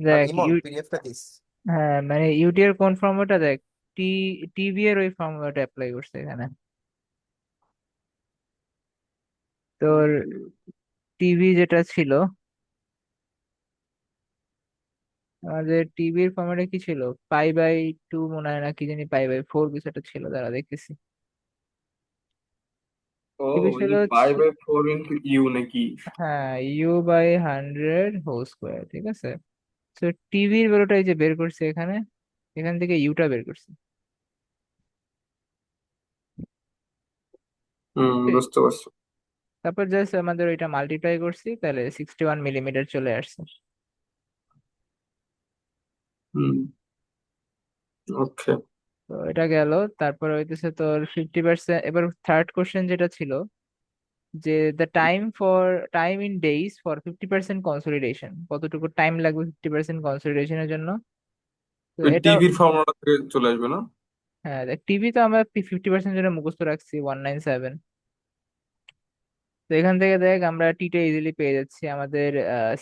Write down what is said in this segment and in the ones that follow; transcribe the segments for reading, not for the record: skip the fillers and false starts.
দেখ ইমন পিডিএফটা দিস। হ্যাঁ মানে ইউটি এর কোন ফর্মুলাটা দেখ, টি টিবি এর ওই ফর্মুলাটা অ্যাপ্লাই করছে এখানে। তোর টিভি যেটা ছিল, আমাদের টিভির ফর্মেটে কি ছিল, পাই বাই 2 মনে হয়, না কি জানি পাই বাই 4 কিছু একটা ছিল, দাঁড়া দেখতেছি। ও, টিভি ওই ছিল যে পাই হচ্ছে, বাই ফোর ইন্টু ইউ নাকি? হ্যাঁ U/100 হোল স্কোয়ার, ঠিক আছে। তো টিভির ভ্যালুটা এই যে বের করছে এখানে, এখান থেকে ইউটা বের করছে। বুঝতে পারছি। তারপর জাস্ট আমাদের ওইটা মাল্টিপ্লাই করছি, তাহলে 61 মিলিমিটার চলে আসছে। হুম। ওকে। তো এটা গেল। তারপর হইতেছে তোর 50%, এবার থার্ড কোশ্চেন যেটা ছিল, যে the time in days for 50% consolidation, কতটুকু টাইম লাগবে 50% কনসলিডেশনের জন্য। তো ওই এটা, টিভির ফর্মুলা থেকে চলে আসবে না? হ্যাঁ দেখ টিভি তো আমরা 50% জন্য মুখস্থ রাখছি 197। তো এখান থেকে দেখ আমরা টিটা ইজিলি পেয়ে যাচ্ছি। আমাদের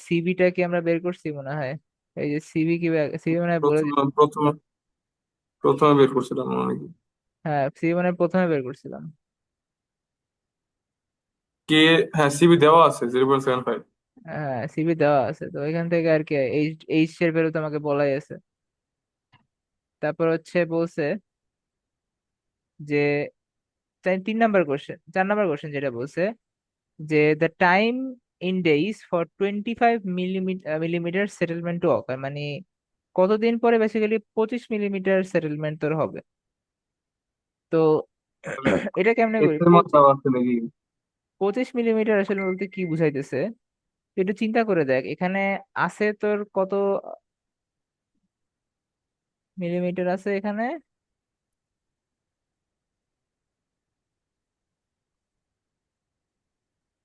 সিবিটা কি আমরা বের করছি মনে হয়, এই যে সিবি কি, সিবি মনে হয় বলে প্রথমে প্রথমে প্রথমে বের করছিলাম নাকি? হ্যাঁ সিবি মানে প্রথমে বের করছিলাম। কে? হ্যাঁ, সিবি দেওয়া আছে 0.75। হ্যাঁ সিবি দেওয়া আছে, তো এখান থেকে আর কি এইচ এইচ এর বেরো তোমাকে বলাই আছে। তারপর হচ্ছে বলছে যে 4 নাম্বার কোশ্চেন যেটা বলছে, যে the time in days for 25 millimetre settlement two অকার, মানে কতদিন পরে বেসিক্যালি 25 মিলিমিটার সেটেলমেন্ট তোর হবে। তো এটা কেমনে করি, এর মান দেওয়া আছে নাকি? 25 মিলিমিটার আসলে বলতে কি বুঝাইতেছে, তুই একটু চিন্তা করে দেখ, এখানে আছে তোর কত মিলিমিটার আছে এখানে,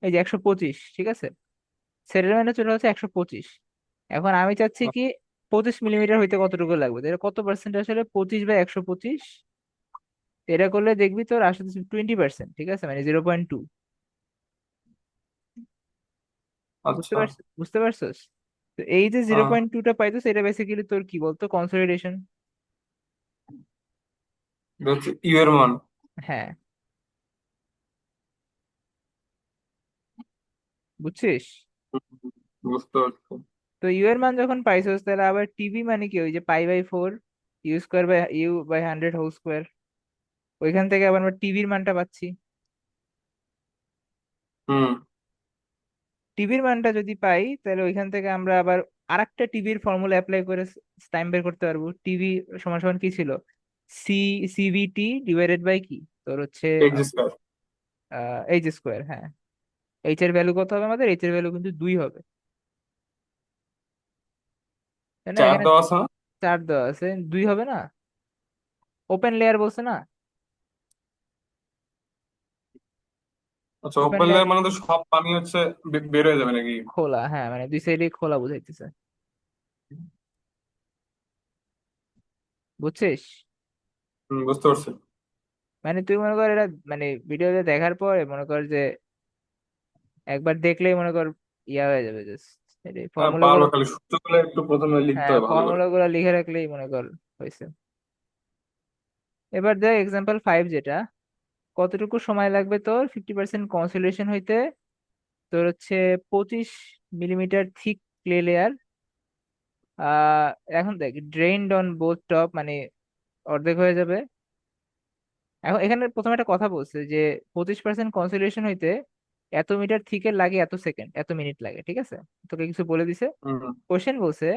এই যে 125, ঠিক আছে। সেটেলমেন্টে চলে হচ্ছে 125। এখন আমি চাচ্ছি কি 25 মিলিমিটার হইতে কতটুকু লাগবে, তো এটা কত পার্সেন্ট আসলে, 25/125। এটা করলে দেখবি তোর আসলে 20%, ঠিক আছে, মানে 0.2। বুঝতে আচ্ছা। পারছিস, বুঝতে পারছিস? তো এই যে জিরো আহ, পয়েন্ট টুটা পাইতো, এটা বেসিক্যালি তোর কি বলতো, কনসলিডেশন। এটা হচ্ছে ইউ এর মান। হ্যাঁ, বুঝছিস? হুম, বুঝতে পারছি। তো ইউ এর মান যখন পাইছস, তাহলে আবার টিভি মানে কি, ওই যে pi by 4 U² by 100 whole square, ওইখান থেকে আবার আমরা টিভির মানটা পাচ্ছি। হুম। টিভির মানটা যদি পাই, তাহলে ওইখান থেকে আমরা আবার আরেকটা টিভির ফর্মুলা অ্যাপ্লাই করে টাইম বের করতে পারবো। টিভি সমান সমান কি ছিল, সি সিভিটি ডিভাইডেড বাই কি, তোর হচ্ছে এক্স স্কয়ার। H²। হ্যাঁ, এইচ এর ভ্যালু কত হবে, আমাদের এইচ এর ভ্যালু কিন্তু 2 হবে, তাই না? চার এখানে দেওয়া আছে না? 4 দেওয়া আছে, 2 হবে না? ওপেন লেয়ার বলছে না, আচ্ছা, ওপেন ওপেন লেয়ার লেয়ার মানে তো সব পানি হচ্ছে বের হয়ে যাবে নাকি? খোলা, হ্যাঁ মানে দুই সাইডে খোলা বুঝাইতেছে, বুঝছিস? বুঝতে পারছি। মানে তুই মনে কর এটা, মানে ভিডিওতে দেখার পরে মনে কর যে একবার দেখলেই মনে কর ইয়া হয়ে যাবে, জাস্ট হ্যাঁ, ফর্মুলা পারবো, গুলো, খালি সূত্রগুলো একটু প্রথমে লিখতে হ্যাঁ হবে ভালো করে। ফর্মুলা গুলো লিখে রাখলেই মনে কর হয়েছে। এবার দেখ এক্সাম্পল 5 যেটা, কতটুকু সময় লাগবে তোর 50% কনসোলেশন হইতে, তোর হচ্ছে 25 মিলিমিটার থিক ক্লে লেয়ার, আহ এখন দেখ ড্রেইনড অন বোথ টপ, মানে অর্ধেক হয়ে যাবে। এখন এখানে প্রথমে একটা কথা বলছে যে 25% কনসোলেশন হইতে এত মিটার থিকের লাগে এত সেকেন্ড, এত মিনিট লাগে, ঠিক আছে। তোকে কিছু বলে দিছে। হুম। কোশ্চেন বলছে,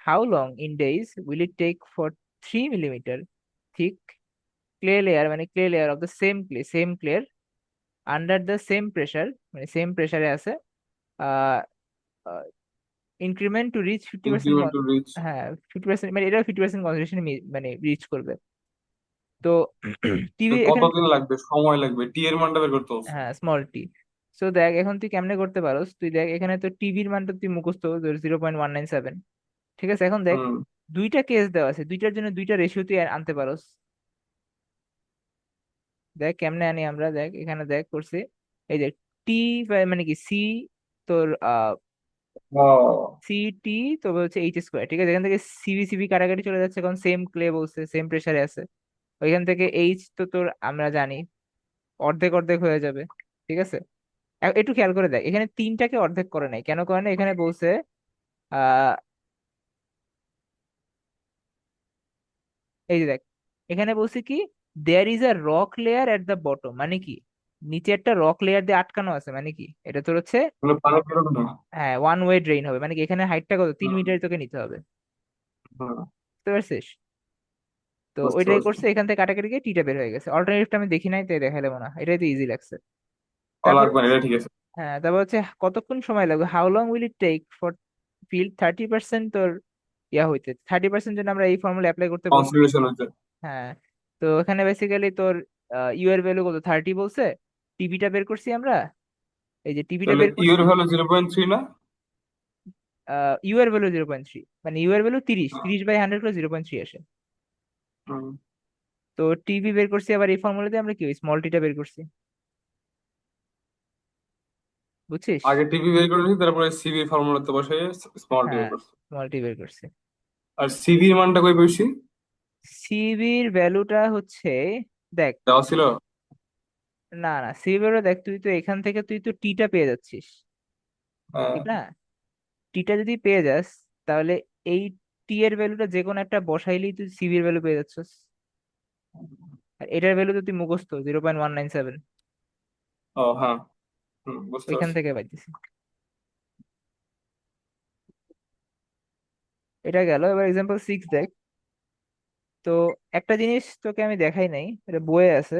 how long in days will it take for 3 millimetre thick clay layer, মানে clay layer of the same ক্লের আন্ডার দ্য সেম প্রেসার, মানে সেম প্রেসারে আছে, ah increment to reach 50%। Increment to reach. হ্যাঁ 50%, মানে এটা 50% কনসেশন মানে রিচ করবে। তো টিভি এখানে, কতদিন লাগবে, সময় লাগবে, টি এর মানটা বের করতে হচ্ছে। হ্যাঁ স্মল টি। সো দেখ এখন তুই কেমনে করতে পারোস, তুই দেখ এখানে তো টিভির মানটা তুই মুখস্থ 0.197, ঠিক আছে। এখন দেখ হুম। দুইটা কেস দেওয়া আছে, দুইটার জন্য দুইটা রেশিও তুই আনতে পারোস। দেখ কেমনে আনি আমরা, দেখ এখানে দেখ করছি, এই যে টি মানে কি সি, তোর ও, সি টি, তবে হচ্ছে এইচ স্কোয়ার, ঠিক আছে? এখান থেকে সিভি সিভি কাটাকাটি চলে যাচ্ছে, কারণ সেম ক্লে বলছে, সেম প্রেসারে আছে। ওইখান থেকে এইচ তো তোর আমরা জানি অর্ধেক অর্ধেক হয়ে যাবে, ঠিক আছে? একটু খেয়াল করে দেখ, এখানে তিনটাকে অর্ধেক করে নাই, কেন করে না? এখানে বলছে আহ এই যে দেখ, এখানে বলছে কি, there is a rock layer at the bottom, মানে কি নিচে একটা রক লেয়ার দিয়ে আটকানো আছে, মানে কি এটা তোর হচ্ছে, মানে পানি বেরোবে না। হ্যাঁ ওয়ান ওয়ে ড্রেন হবে, মানে কি এখানে হাইটটা কত, 3 মিটার তোকে নিতে হবে, হুম, বুঝতে পারছিস? তো বুঝতে ওইটাই পারছি। করছে, এখান থেকে কাটাকাটি গিয়ে টিটা বের হয়ে গেছে। অল্টারনেটিভটা আমি দেখি নাই, তাই দেখাইলে মনে হয় এটাই তো ইজি লাগছে। ও, তারপর লাগবে না, এটা ঠিক আছে। হ্যাঁ, তারপর হচ্ছে কতক্ষণ সময় লাগবে, how long will it take for field 30% তোর ইয়া হইতে, 30% জন্য আমরা এই ফর্মুলা অ্যাপ্লাই করতে বলছি। কনসিডারেশন হচ্ছে। হ্যাঁ, তো এখানে বেসিক্যালি তোর ইউ এর ভ্যালু কত, 30 বলছে, টিভিটা বের করছি আমরা, এই যে টিভিটা তাহলে বের ইউর করছি। ভ্যালু 0.3 না? ইউ এর ভ্যালু 0.3, মানে ইউ এর ভ্যালু 30, 30/100 করে 0.3 আসে। হুম। তো টিভি বের করছি, আবার এই ফর্মুলা দিয়ে আমরা কি স্মল টিটা বের করছি, বুঝছিস? আগে টিভি বের করেছি, তারপরে সিভি ফর্মুলাতে বসে স্মল টি বের হ্যাঁ, করছি। স্মল টি বের করছি। আর সিভির মানটা কই পেয়েছি? সিবির ভ্যালুটা হচ্ছে, দেখ, দেওয়া ছিল। না না, সিবির দেখ, তুই তো এখান থেকে তুই তো টিটা পেয়ে যাচ্ছিস, হ্যাঁ। ঠিক না? টিটা যদি পেয়ে যাস, তাহলে এই টি এর ভ্যালুটা যে কোনো একটা বসাইলেই তুই সিবির ভ্যালু পেয়ে যাচ্ছিস। আর এটার ভ্যালু তো তুই মুখস্থ, 0.197, ও হ্যাঁ। বুঝতে ওইখান পারছি। থেকে পাইতেছি। এটা গেল, এবার এক্সাম্পল 6 দেখ। তো একটা জিনিস তোকে আমি দেখাই নাই, এটা বইয়ে আছে।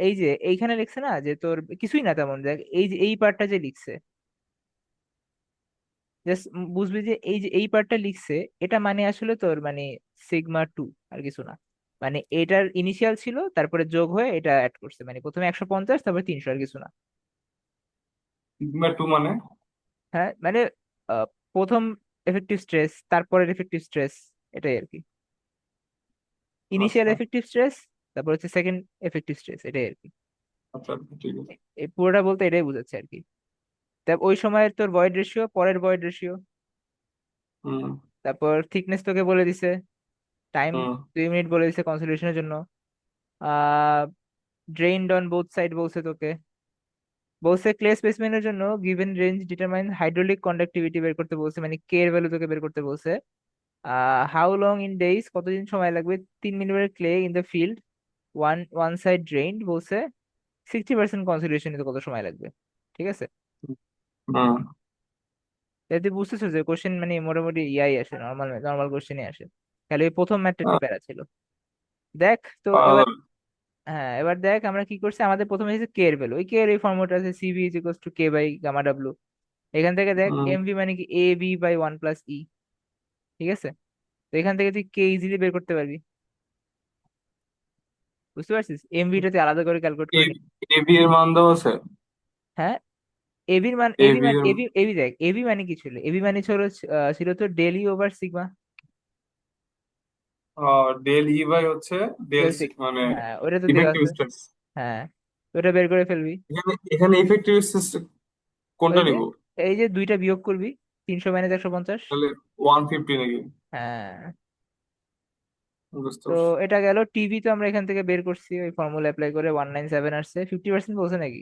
এই যে এইখানে লিখছে না যে তোর কিছুই না তেমন, দেখ এই যে এই পার্টটা যে লিখছে, জাস্ট বুঝবি যে এই যে এই পার্টটা লিখছে, এটা মানে আসলে তোর মানে সিগমা 2, আর কিছু না। মানে এটার ইনিশিয়াল ছিল, তারপরে যোগ হয়ে এটা অ্যাড করছে, মানে প্রথমে 150, তারপরে 300, আর কিছু না। সিগমা টু মানে? হ্যাঁ মানে আহ, প্রথম এফেক্টিভ স্ট্রেস, তারপরের এফেক্টিভ স্ট্রেস, এটাই আর কি। ইনিশিয়াল আচ্ছা এফেক্টিভ স্ট্রেস, তারপর হচ্ছে সেকেন্ড এফেক্টিভ স্ট্রেস, এটাই আর কি। আচ্ছা আচ্ছা, ঠিক আছে। এই পুরোটা বলতে এটাই বোঝাচ্ছে আর কি। তারপর ওই সময়ের তোর ভয়েড রেশিও, পরের ভয়েড রেশিও, হুম তারপর থিকনেস তোকে বলে দিছে, টাইম হুম 2 মিনিট বলে দিছে কনসোলিডেশনের জন্য। আহ ড্রেইনড অন বোথ সাইড বলছে তোকে, বলছে ক্লে স্পেসিমেনের জন্য given range determine hydraulic conductivity বের করতে বলছে, মানে কে এর ভ্যালু তোকে বের করতে বলছে। হাউ লং ইন ডেইজ, কতদিন সময় লাগবে 3 millimetre clay in the field, one one side drained বলছে, 60% কনসিডারেশন নিতে কত সময় লাগবে, ঠিক আছে? হুম। যদি বুঝতেছো যে কোশ্চেন মানে মোটামুটি ইয়াই আসে, নর্মাল নর্মাল কোশ্চেনই আসে, খালি ওই প্রথম ম্যাথটা একটু আহ, প্যারা ছিল। দেখ তো এবার, পাগল। হ্যাঁ এবার দেখ আমরা কি করছি, আমাদের প্রথমে এসেছে কে এর ভ্যালু, ওই কে এর এই ফর্মুলাটা আছে, CV is equals to K by gamma W. এখান থেকে দেখ হুম। এমভি মানে কি, A B by 1 plus E, ঠিক আছে? তো এখান থেকে তুই কে ইজিলি বের করতে পারবি, বুঝতে পারছিস? এমভিটাতে আলাদা করে ক্যালকুলেট করে নি। এবি এর মান দেওয়া আছে? হ্যাঁ, এবির মান, এবি এবি মান, এর, এবি দেখ, এবি মানে কি ছিল, এবি মানে ছিল ছিল তো del E over sigma, del E by হচ্ছে ডেল ডেল সি, সিক্স, মানে হ্যাঁ ওটা তো দেওয়া ইফেক্টিভ আছে। স্ট্রেস। হ্যাঁ, তো ওটা বের করে ফেলবি। এখানে এখানে ইফেক্টিভ স্ট্রেস ওই কোনটা যে নিব? এই যে দুইটা বিয়োগ করবি, 300 - 150। তাহলে 150 নাকি? হ্যাঁ, বুঝতে তো পারছি। এটা গেল। টিভি তো আমরা এখান থেকে বের করছি, ওই ফর্মুলা অ্যাপ্লাই করে 197 আসছে, 50% বলছে নাকি?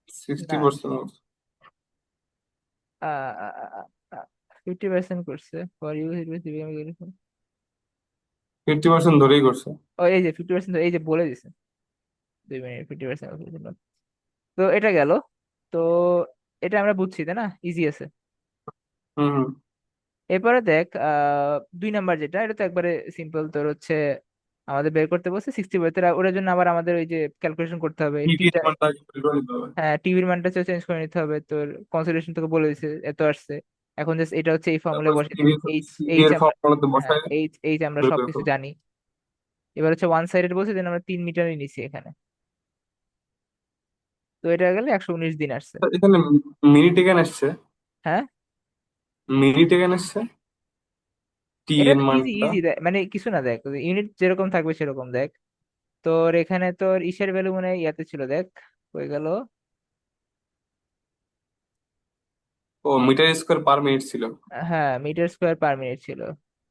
না, 60%। 50% করছে ফর ইউ। 50% ধরেই করছে। ও এই যে 50%, এই যে বলে দিছে 2 মিনিট 50%। তো এটা গেল। তো এটা আমরা বুঝছি তাই না, ইজি আছে। হুম হুম। এরপরে দেখ 2 নাম্বার যেটা, এটা তো একবারে সিম্পল, তোর হচ্ছে আমাদের বের করতে বলছে 60, ওটার জন্য আবার আমাদের ওই যে ক্যালকুলেশন করতে হবে টিভির টিটা। মানটা আগে বের করে নিতে হবে। হ্যাঁ, টিভির মানটা চেঞ্জ করে নিতে হবে, তোর কনসিডারেশন তোকে বলে দিছে এত আসছে। এখন জাস্ট এটা হচ্ছে এই ফর্মুলা তারপর বসে দিবি, সিভি এইচ সিভি এইচ এর আমরা, ফর্মুলাতে হ্যাঁ বসায় এইচ এইচ আমরা বের করে সবকিছু ফেলবো। জানি। এবার হচ্ছে ওয়ান সাইডেড বলছে, দেন আমরা 3 মিটারই নিছি এখানে। তো এটা গেলে 119 দিন আসছে। এখানে মিনিট এখানে আসছে। হ্যাঁ, মিনিট এখানে আসছে, টি এটা এর তো ইজি মানটা। ইজি, মানে কিছু না, দেখ ইউনিট যেরকম থাকবে সেরকম দেখ। তোর এখানে তোর ইসের ভ্যালু মনে হয় ইয়াতে ছিল, দেখ হয়ে গেল। ও মিটার স্কোয়ার পার মিনিট ছিল। হ্যাঁ, মিটার স্কোয়ার পার মিনিট ছিল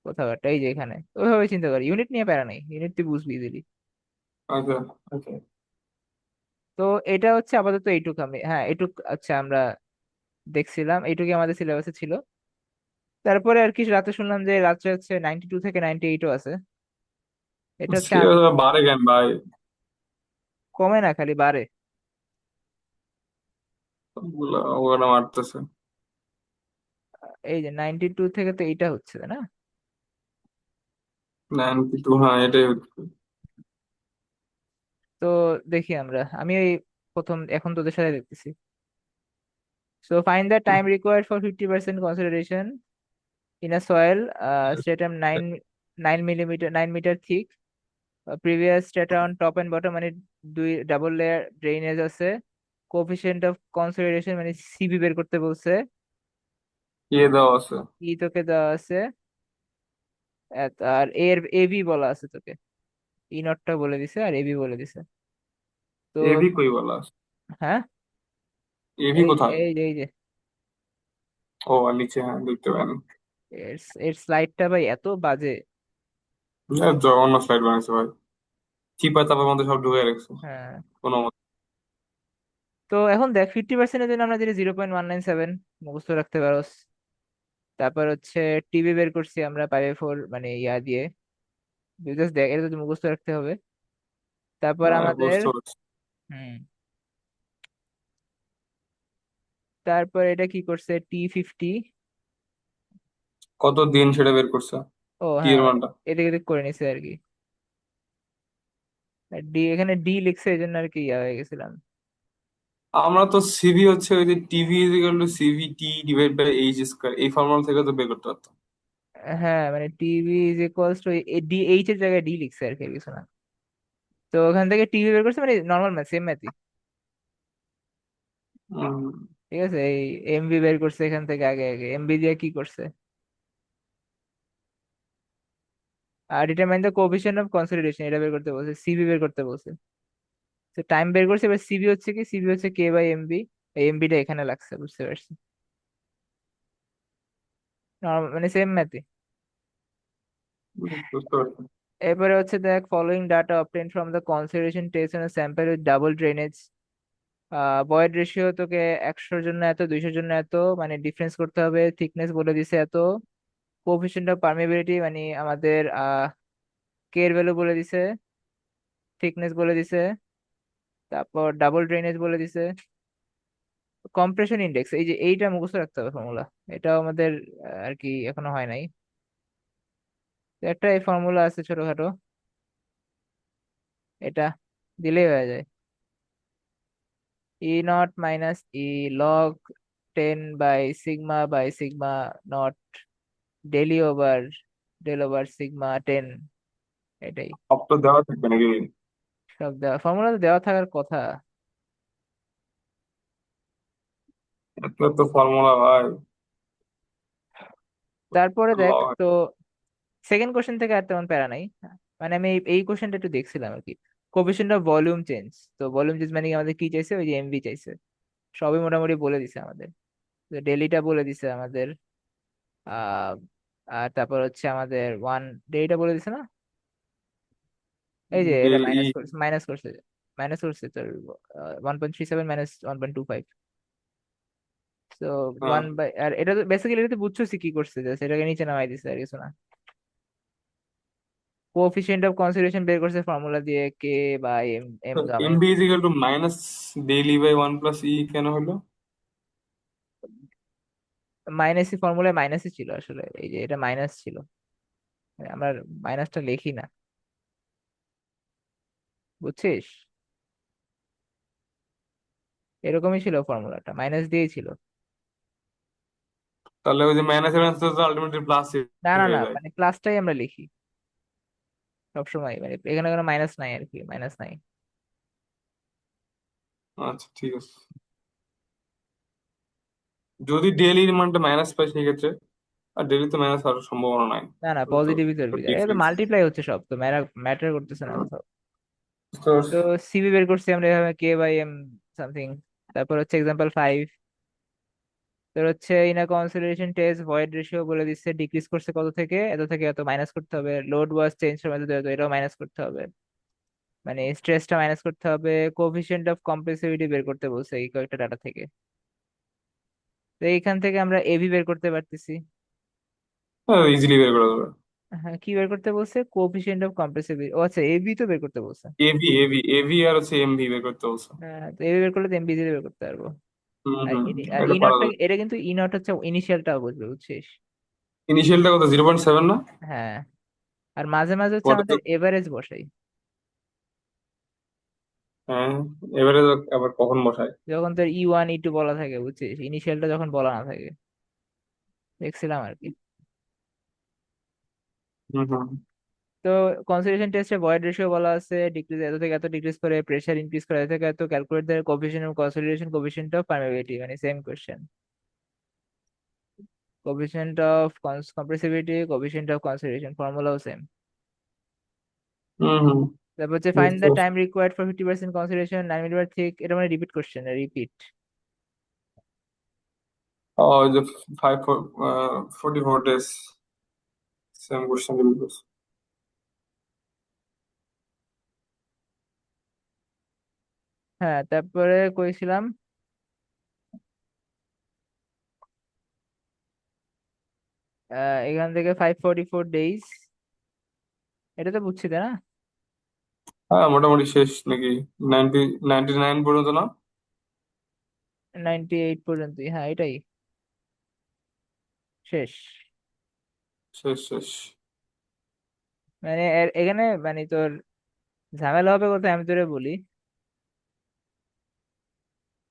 কোথাও একটা, এই যে এখানে ওইভাবে চিন্তা কর, ইউনিট নিয়ে প্যারা নাই, ইউনিট তুই বুঝবি ইজিলি। আচ্ছা আচ্ছা। তো এটা হচ্ছে আপাতত এইটুক, আমি হ্যাঁ এইটুক আচ্ছা আমরা দেখছিলাম, এইটুকুই আমাদের সিলেবাসে ছিল। তারপরে আর কি রাতে শুনলাম যে রাত্রে হচ্ছে 92 থেকে 98ও আছে। এটা হচ্ছে সে বারে কেন ভাই? কমে না, খালি বাড়ে। ওগুলা ওগুলা মারতেছে। এই যে 92 থেকে তো এইটা হচ্ছে তাই না? 92, হ্যাঁ এটাই হচ্ছে। তো দেখি আমরা, আমি ওই প্রথম এখন তোদের সাথে দেখতেছি। So find the time required for 50% consolidation in a soil stratum 9 millimetre 9 metre thick, previous strata on top and bottom, মানে দুই ডাবল লেয়ার ড্রেনেজ আছে, কোফিশিয়েন্ট অফ কনসিডারেশন মানে সিবি বের করতে বলছে, ইয়ে দেওয়া আছে। ই তোকে দেওয়া আছে, আর এর এবি বলা আছে তোকে, ই নটটা বলে দিছে আর এবি বলে দিছে। তো এবি কই বলা আছে? হ্যাঁ, এবি এই কোথায়? এই যে ও আর নিচে, হ্যাঁ দেখতে পারেন। এর এর স্লাইডটা ভাই এত বাজে। জঘন্য স্লাইড বানাইছে ভাই। চিপা চাপার মধ্যে সব ঢুকে রাখছে হ্যাঁ, কোনো মতে। তো এখন দেখ 50%-এর জন্য আমরা যদি 0.197 মুখস্থ রাখতে পারোস। তারপর হচ্ছে টিভি বের করছি আমরা 5/4 মানে ইয়া দিয়ে, জাস্ট দেখ এটা তো মুখস্থ রাখতে হবে। তারপর হ্যাঁ আমাদের বুঝতে পারছি। হুম তারপর এটা কি করছে T50। কত দিন সেটা বের করছে, ও টি হ্যাঁ, এর মানটা। এদিকে এদিক করে নিছে আর কি। ডি এখানে ডি লিখছে এই জন্য আর কি ইয়া হয়ে গেছিলাম। আমরা তো সিভি হচ্ছে ওই যে TV is equal to CV T divide by H square, এই ফর্মুলা থেকে তো বের করতে পারতাম। হ্যাঁ মানে TV is equals to D, H এর জায়গায় ডি লিখছে আর কি, আর কিছু না। তো ওখান থেকে টিভি বের করছে মানে নর্মাল ম্যাথ, সেম ম্যাথই। উম, ঠিক আছে, এই এমবি বের করছে এখান থেকে, আগে আগে এমবি দিয়ে কি করছে, আর determine the coefficient of consolidation এটা বের করতে বলছে, সিবি বের করতে বলছে। তো টাইম বের করছে, এবার সিবি হচ্ছে কি, সিবি হচ্ছে কে বাই এমবি, এই এমবিটা এখানে লাগছে, বুঝতে পারছি। মানে সেম ম্যাথই। বুঝতে পারছি। এরপরে হচ্ছে দেখ, following data obtain from the consolidation test on sample with double drainage, void ratio তোকে 100-র জন্য এত, 200-র জন্য এত, মানে ডিফারেন্স করতে হবে, থিকনেস বলে দিছে এত, কোএফিসিয়েন্ট অফ পারমিয়াবিলিটি মানে আমাদের কে এর ভ্যালু বলে দিছে, থিকনেস বলে দিছে, তারপর ডাবল ড্রেনেজ বলে দিছে, কম্প্রেশন ইন্ডেক্স, এই যে এইটা মুখস্থ রাখতে হবে ফর্মুলা, এটাও আমাদের আর কি এখনো হয় নাই। তো একটা এই ফর্মুলা আছে ছোটখাটো, এটা দিলেই হয়ে যায়, e naught minus e log 10/σ/σ naught delta over del over σ10, এটাই। সব তো দেওয়া থাকবে নাকি? সব দেওয়া, ফর্মুলা তো দেওয়া থাকার কথা। এত তো ফর্মুলা ভাই। তারপরে দেখ লগ। তো, সেকেন্ড কোশ্চেন থেকে আর তেমন প্যারা নাই। মানে আমি এই কোশ্চেনটা একটু দেখছিলাম আর কি, কোফিশিয়েন্ট অফ ভলিউম চেঞ্জ। তো ভলিউম চেঞ্জ মানে কি, আমাদের কি চাইছে, ওই যে এমভি চাইছে, সবই মোটামুটি বলে দিছে আমাদের। ডেলিটা বলে দিছে আমাদের, আহ আর তারপর হচ্ছে আমাদের ওয়ান, ডেলিটা বলে দিছে না, এই যে এটা ডেইলি। মাইনাস করছে তোর 1.37 মাইনাস 1.25। তো হ্যাঁ। 1 বাই, আর এটা তো বেসিক্যালি এটা তো বুঝছো কি করছে, জাস্ট এটাকে নিচে নামাই দিছে আর কিছু না। কোএফিসিয়েন্ট অফ কনসিডারেশন বের করছে ফর্মুলা দিয়ে, k by m, m gamma. MV is equal to minus delta by one plus e কেন হলো? মাইনাসই, ফর্মুলায় মাইনাসই ছিল আসলে, এই যে এটা মাইনাস ছিল, মানে আমরা মাইনাসটা লিখি না, বুঝছিস, এরকমই ছিল ফর্মুলাটা, মাইনাস দিয়েই ছিল। তাহলে ওই যে মাইনাসের আনসার তো আলটিমেটলি প্লাস না না না, হয়ে যায়। মানে প্লাসটাই আমরা লিখি সবসময়, মানে এখানে কোনো মাইনাস নাই আর কি, মাইনাস নাই। আচ্ছা ঠিক আছে। যদি ডেইলির মানটা মাইনাস পাই সেক্ষেত্রে, আর ডেইলি তো মাইনাস হওয়ার সম্ভাবনা নাই। না না, তো তো পজিটিভই ধরবি, এটা ডিফারেন্স। মাল্টিপ্লাই হচ্ছে সব, তো ম্যাটার করতেছে না কোথাও। বুঝতে তো পারছি। সিবি বের করছি আমরা এভাবে K/M সামথিং। তারপর হচ্ছে এক্সাম্পল 5, তোর হচ্ছে in consideration test void ratio বলে দিচ্ছে ডিক্রিজ করছে কত থেকে এত মাইনাস করতে হবে, লোড ওয়াজ চেঞ্জ ফ্রম এত to এত, এটাও মাইনাস করতে হবে, মানে স্ট্রেসটা মাইনাস করতে হবে, কোফিশিয়েন্ট অফ কম্প্রেসিভিটি বের করতে বলছে এই কয়েকটা ডাটা থেকে। তো এইখান থেকে আমরা এবি বের করতে পারতেছি। হ্যাঁ, ইজিলি বের করা যাবে। হ্যাঁ, কি বের করতে বলছে? কোফিশিয়েন্ট অফ কম্প্রেসিভিটি, ও আচ্ছা এবি তো বের করতে বলছে। এভি আর হচ্ছে এমভি বের করতে বলছে। হ্যাঁ, তো এবি বের করলে তো এমবি বের করতে পারবো। হুম আর হুম, আর এটা ই পারা নটটা, যাবে। এটা কিন্তু ই নট হচ্ছে ইনিশিয়ালটাও বুঝবে, বুঝছিস? ইনিশিয়ালটা কত, 0.7 না? হ্যাঁ, আর মাঝে মাঝে হচ্ছে ওটা তো, আমাদের এভারেজ বসাই, হ্যাঁ, এবারে তো আবার কখন বসায়? যখন তোর E1 E2 বলা থাকে, বুঝছিস, ইনিশিয়ালটা যখন বলা না থাকে। দেখছিলাম আর কি। হুম হুম তো কনসিডারেশন টেস্টে ভয়েড রেশিও বলা আছে ডিক্রিজ এত থেকে এত ডিক্রিজ করে, প্রেসার ইনক্রিজ করে এত থেকে এত, calculate the coefficient of consolidation coefficient of permeability, মানে same question. Coefficient of compressibility, coefficient of consolidation, ফর্মুলাও সেম। হুম হুম, তারপর হচ্ছে ফাইন্ড বুঝতে দ্য পারছি। Time required for 50% consolidation 9 millimetre thick, এটা মানে রিপিট কোশ্চেন, রিপিট। ওই যে 44 days, সেম কোশ্চেন দিল। হ্যাঁ, তারপরে কইছিলাম এখান থেকে 544 days, এটা তো বুঝছি তাই না? হ্যাঁ, মোটামুটি শেষ নাকি? 99 পর্যন্ত না? 98 পর্যন্ত, হ্যাঁ এটাই শেষ। শেষ শেষ। মানে এখানে মানে তোর ঝামেলা হবে কোথায় আমি তোরে বলি।